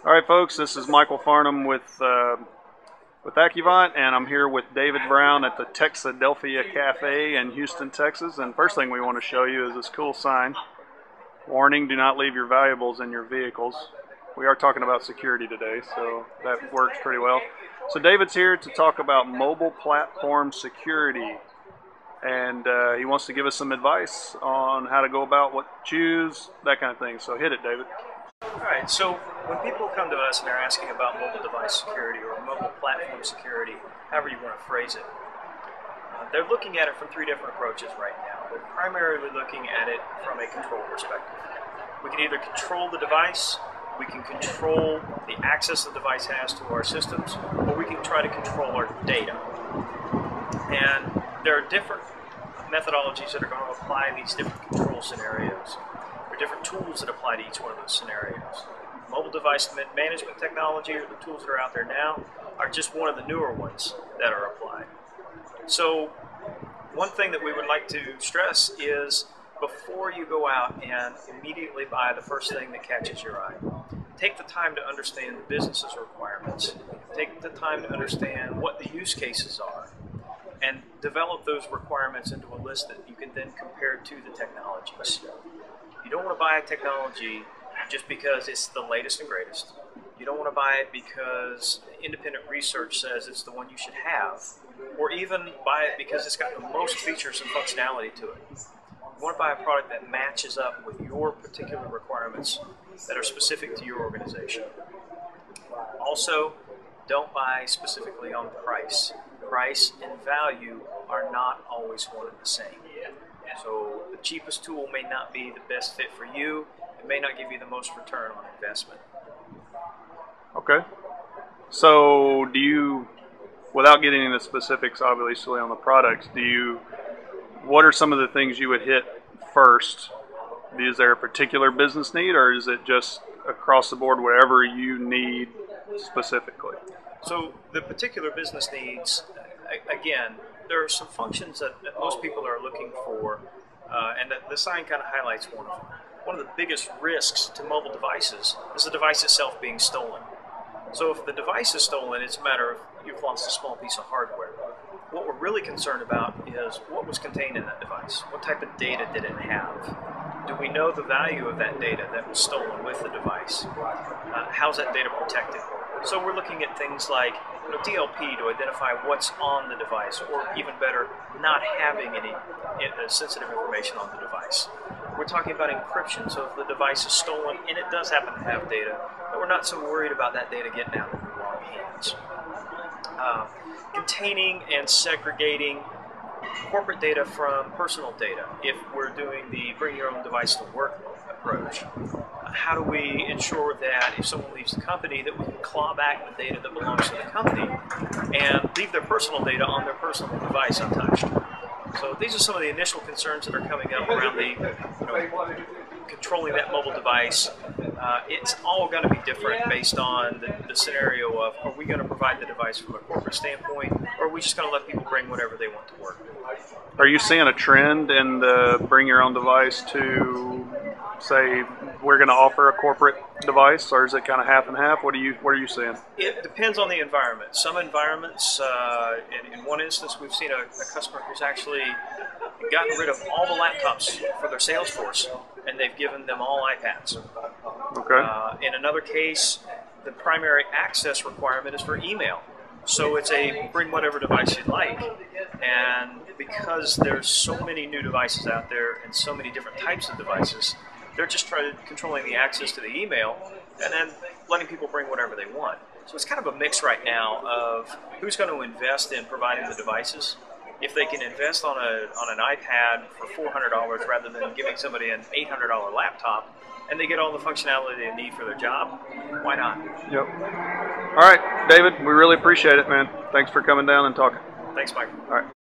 All right, folks, this is Michael Farnham with Accuvant, and I'm here with David Brown at the Texadelphia Cafe in Houston, Texas. And first thing we want to show you is this cool sign. Warning, do not leave your valuables in your vehicles. We are talking about security today, so that works pretty well. So David's here to talk about mobile platform security, and he wants to give us some advice on how to go about what to choose, that kind of thing. So hit it, David. All right, so when people come to us and they're asking about mobile device security or mobile platform security, however you want to phrase it, they're looking at it from three different approaches right now. They're primarily looking at it from a control perspective. We can either control the device, we can control the access the device has to our systems, or we can try to control our data. And there are different methodologies that are going to apply these different control scenarios. There are different tools that apply to each one of those scenarios. Mobile device management technology, or the tools that are out there now, are just one of the newer ones that are applied. So one thing that we would like to stress is before you go out and immediately buy the first thing that catches your eye, take the time to understand the business's requirements. Take the time to understand what the use cases are, and develop those requirements into a list that you can then compare to the technologies. You don't want to buy a technology just because it's the latest and greatest. You don't want to buy it because independent research says it's the one you should have, or even buy it because it's got the most features and functionality to it. You want to buy a product that matches up with your particular requirements that are specific to your organization. Also, don't buy specifically on price. Price and value are not always one and the same. So the cheapest tool may not be the best fit for you. It may not give you the most return on investment. Okay. So do you, without getting into specifics obviously on the products, what are some of the things you would hit first? Is there a particular business need, or is it just across the board whatever you need specifically? So the particular business needs, again, there are some functions that most people are looking for, and the sign kind of highlights one of them. One of the biggest risks to mobile devices is the device itself being stolen. So if the device is stolen, it's a matter of you've lost a small piece of hardware. What we're really concerned about is what was contained in that device. What type of data did it have? Do we know the value of that data that was stolen with the device? How's that data protected? So we're looking at things like DLP to identify what's on the device, or even better, not having any sensitive information on the device. We're talking about encryption, so if the device is stolen and it does happen to have data, but we're not so worried about that data getting out of the wrong hands. Containing and segregating corporate data from personal data. If we're doing the bring your own device to work approach, how do we ensure that if someone leaves the company that we can claw back the data that belongs to the company and leave their personal data on their personal device untouched? So these are some of the initial concerns that are coming up around controlling that mobile device. It's all going to be different based on the scenario of, are we going to provide the device from a corporate standpoint, or are we just going to let people bring whatever they want to work? Are you seeing a trend in the bring your own device to say we're going to offer a corporate device, or is it kind of half and half? What are you seeing? It depends on the environment. Some environments, in one instance, we've seen a customer who's actually gotten rid of all the laptops for their sales force, and they've given them all iPads. Okay. In another case, the primary access requirement is for email. So it's a bring whatever device you'd like, and because there's so many new devices out there and so many different types of devices, they're just controlling the access to the email and then letting people bring whatever they want. So it's kind of a mix right now of who's going to invest in providing the devices. If they can invest on an iPad for $400 rather than giving somebody an $800 laptop, and they get all the functionality they need for their job, why not? Yep. All right, David, we really appreciate it, man. Thanks for coming down and talking. Thanks, Mike. All right.